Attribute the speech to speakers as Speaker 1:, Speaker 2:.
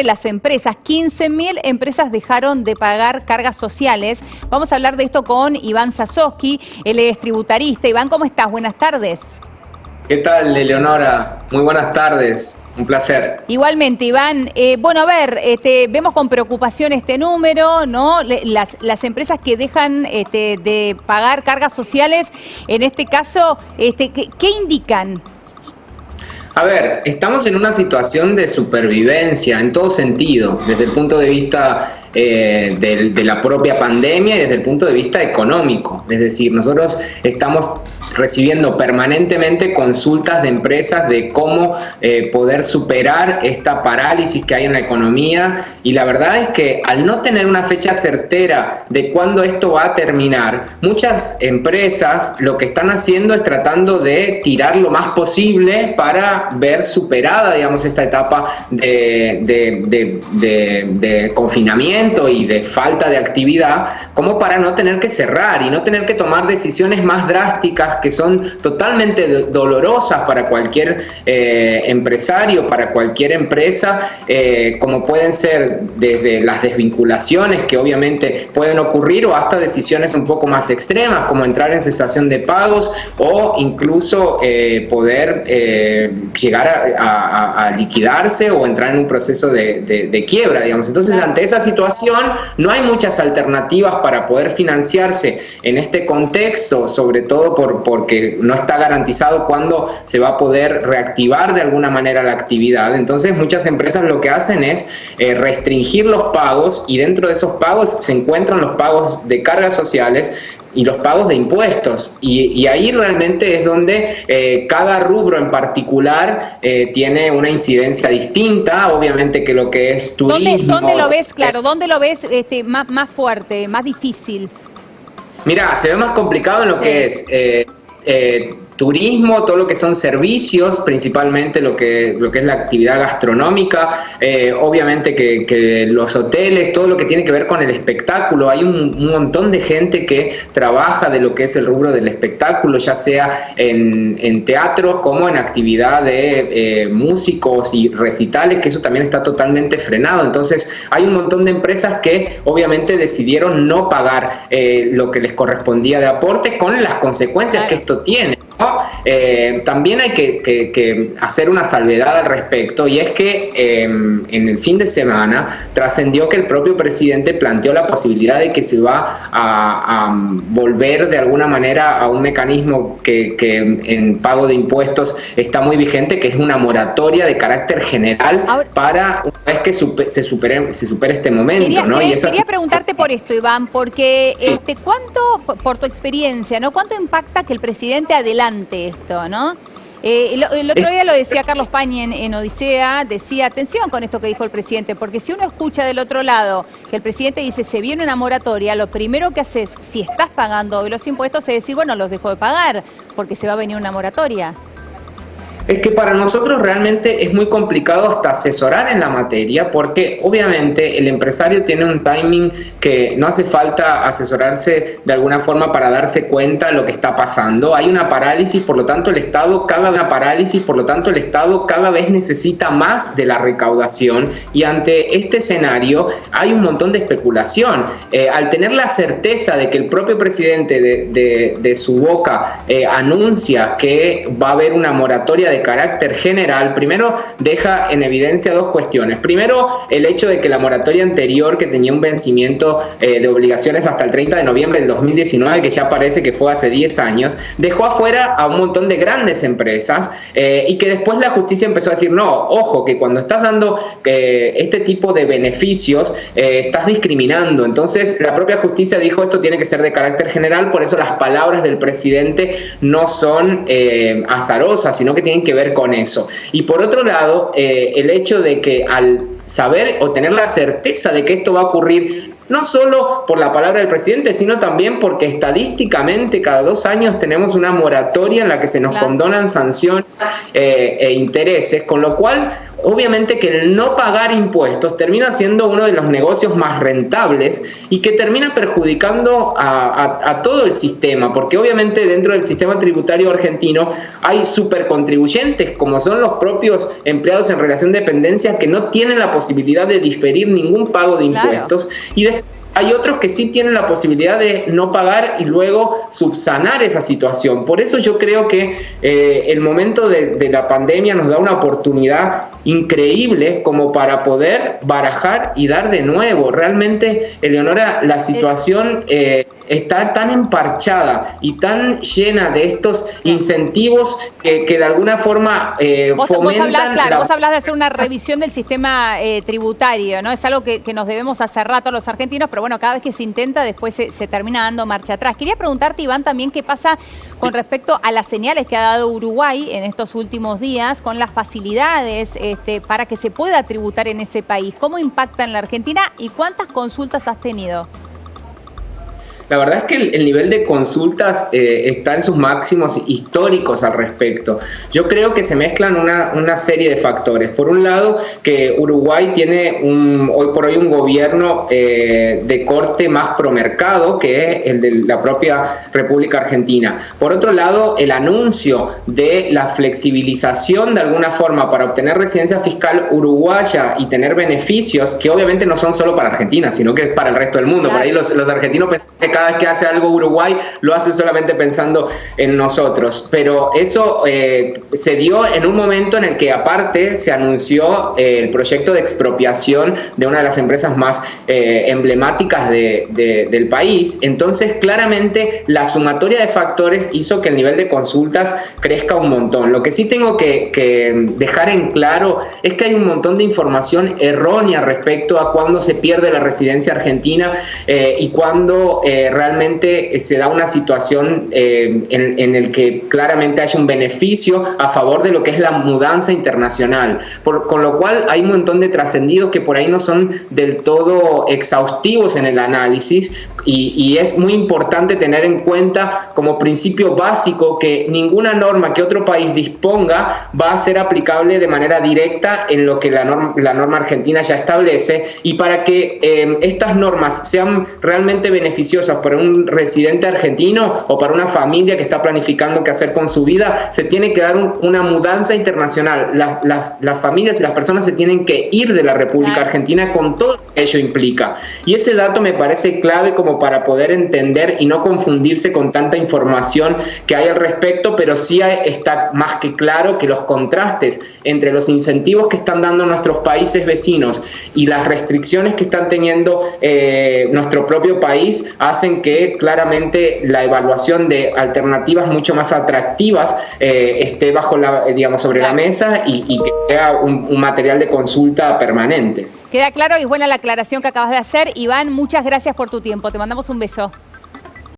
Speaker 1: las empresas. 15.000 empresas dejaron de pagar cargas sociales. Vamos a hablar de esto con Iván Sasovsky, él es tributarista. Iván, ¿cómo estás? Buenas tardes.
Speaker 2: ¿Qué tal, Eleonora? Muy buenas tardes, un placer.
Speaker 1: Igualmente, Iván. Bueno, a ver, vemos con preocupación este número, ¿no? Las empresas que dejan de pagar cargas sociales, en este caso, ¿qué indican?
Speaker 2: A ver, estamos en una situación de supervivencia en todo sentido, desde el punto de vista de la propia pandemia y desde el punto de vista económico. Es decir, nosotros estamos recibiendo permanentemente consultas de empresas de cómo poder superar esta parálisis que hay en la economía, y la verdad es que al no tener una fecha certera de cuándo esto va a terminar, muchas empresas lo que están haciendo es tratando de tirar lo más posible para ver superada, digamos, esta etapa de confinamiento y de falta de actividad, como para no tener que cerrar y no tener que tomar decisiones más drásticas que son totalmente dolorosas para cualquier empresario, para cualquier empresa, como pueden ser desde las desvinculaciones que obviamente pueden ocurrir, o hasta decisiones un poco más extremas como entrar en cesación de pagos, o incluso poder llegar a liquidarse o entrar en un proceso de quiebra, digamos. Entonces, ante esa situación no hay muchas alternativas para poder financiarse en este contexto, sobre todo porque no está garantizado cuándo se va a poder reactivar de alguna manera la actividad. Entonces, muchas empresas lo que hacen es restringir los pagos, y dentro de esos pagos se encuentran los pagos de cargas sociales y los pagos de impuestos, y ahí realmente es donde cada rubro en particular tiene una incidencia distinta, obviamente, que lo que es turismo.
Speaker 1: ¿Dónde lo ves, claro, dónde lo ves más fuerte, más difícil?
Speaker 2: Mira, se ve más complicado en lo que es turismo, todo lo que son servicios, principalmente lo que es la actividad gastronómica, obviamente que los hoteles, todo lo que tiene que ver con el espectáculo. Hay un montón de gente que trabaja de lo que es el rubro del espectáculo, ya sea en teatro como en actividad de músicos y recitales, que eso también está totalmente frenado. Entonces hay un montón de empresas que obviamente decidieron no pagar lo que les correspondía de aporte, con las consecuencias que esto tiene. También hay que hacer una salvedad al respecto, y es que en el fin de semana trascendió que el propio presidente planteó la posibilidad de que se va a volver de alguna manera a un mecanismo que en pago de impuestos está muy vigente, que es una moratoria de carácter general para una vez que se supere este momento. Quería
Speaker 1: preguntarte por esto, Iván, porque ¿cuánto, por tu experiencia, ¿no? ¿Cuánto impacta que el presidente adelante esto, ¿no? El otro día lo decía Carlos Pañi en Odisea, decía, atención con esto que dijo el presidente, porque si uno escucha del otro lado que el presidente dice se viene una moratoria, lo primero que haces, si estás pagando los impuestos, es decir, bueno, los dejo de pagar, porque se va a venir una moratoria.
Speaker 2: Es que para nosotros realmente es muy complicado hasta asesorar en la materia, porque obviamente el empresario tiene un timing que no hace falta asesorarse de alguna forma para darse cuenta de lo que está pasando. Hay una parálisis, por lo tanto el Estado cada vez necesita más de la recaudación, y ante este escenario hay un montón de especulación. Al tener la certeza de que el propio presidente de su boca anuncia que va a haber una moratoria de carácter general, primero deja en evidencia dos cuestiones. Primero, el hecho de que la moratoria anterior, que tenía un vencimiento de obligaciones hasta el 30 de noviembre del 2019, que ya parece que fue hace 10 años, dejó afuera a un montón de grandes empresas, y que después la justicia empezó a decir, no, ojo, que cuando estás dando este tipo de beneficios, estás discriminando. Entonces la propia justicia dijo, esto tiene que ser de carácter general, por eso las palabras del presidente no son azarosas, sino que tienen que ver con eso. Y por otro lado, el hecho de que al saber o tener la certeza de que esto va a ocurrir, no solo por la palabra del presidente, sino también porque estadísticamente cada 2 años tenemos una moratoria en la que se nos condonan sanciones e intereses, con lo cual obviamente que el no pagar impuestos termina siendo uno de los negocios más rentables y que termina perjudicando a todo el sistema, porque obviamente dentro del sistema tributario argentino hay supercontribuyentes como son los propios empleados en relación de dependencia que no tienen la posibilidad de diferir ningún pago de impuestos, y después hay otros que sí tienen la posibilidad de no pagar y luego subsanar esa situación. Por eso yo creo que el momento de la pandemia nos da una oportunidad increíble como para poder barajar y dar de nuevo. Realmente, Eleonora, la situación está tan emparchada y tan llena de estos incentivos que de alguna forma fomentan...
Speaker 1: Vos hablás de hacer una revisión del sistema tributario, ¿no? Es algo que nos debemos hacer rato los argentinos, pero bueno, cada vez que se intenta después se termina dando marcha atrás. Quería preguntarte, Iván, también qué pasa con respecto a las señales que ha dado Uruguay en estos últimos días con las facilidades para que se pueda tributar en ese país. ¿Cómo impacta en la Argentina y cuántas consultas has tenido?
Speaker 2: La verdad es que el nivel de consultas está en sus máximos históricos al respecto. Yo creo que se mezclan una serie de factores. Por un lado, que Uruguay tiene hoy por hoy un gobierno de corte más promercado que el de la propia República Argentina. Por otro lado, el anuncio de la flexibilización de alguna forma para obtener residencia fiscal uruguaya y tener beneficios que obviamente no son solo para Argentina, sino que es para el resto del mundo. Claro. Por ahí los argentinos pensan que cada vez que hace algo Uruguay lo hace solamente pensando en nosotros, pero eso se dio en un momento en el que aparte se anunció el proyecto de expropiación de una de las empresas más emblemáticas del país. Entonces claramente la sumatoria de factores hizo que el nivel de consultas crezca un montón. Lo que sí tengo que dejar en claro es que hay un montón de información errónea respecto a cuándo se pierde la residencia argentina y cuándo realmente se da una situación en el que claramente haya un beneficio a favor de lo que es la mudanza internacional, con lo cual hay un montón de trascendidos que por ahí no son del todo exhaustivos en el análisis, y es muy importante tener en cuenta como principio básico que ninguna norma que otro país disponga va a ser aplicable de manera directa en lo que la norma argentina ya establece, y para que estas normas sean realmente beneficiosas para un residente argentino o para una familia que está planificando qué hacer con su vida, se tiene que dar una mudanza internacional. Las familias y las personas se tienen que ir de la República Argentina con todo lo que ello implica. Y ese dato me parece clave como para poder entender y no confundirse con tanta información que hay al respecto, pero sí está más que claro que los contrastes entre los incentivos que están dando nuestros países vecinos y las restricciones que están teniendo nuestro propio país hacen que claramente la evaluación de alternativas mucho más atractivas esté sobre la mesa y que sea un material de consulta permanente.
Speaker 1: Queda claro y es buena la aclaración que acabas de hacer. Iván, muchas gracias por tu tiempo. Te mandamos un beso.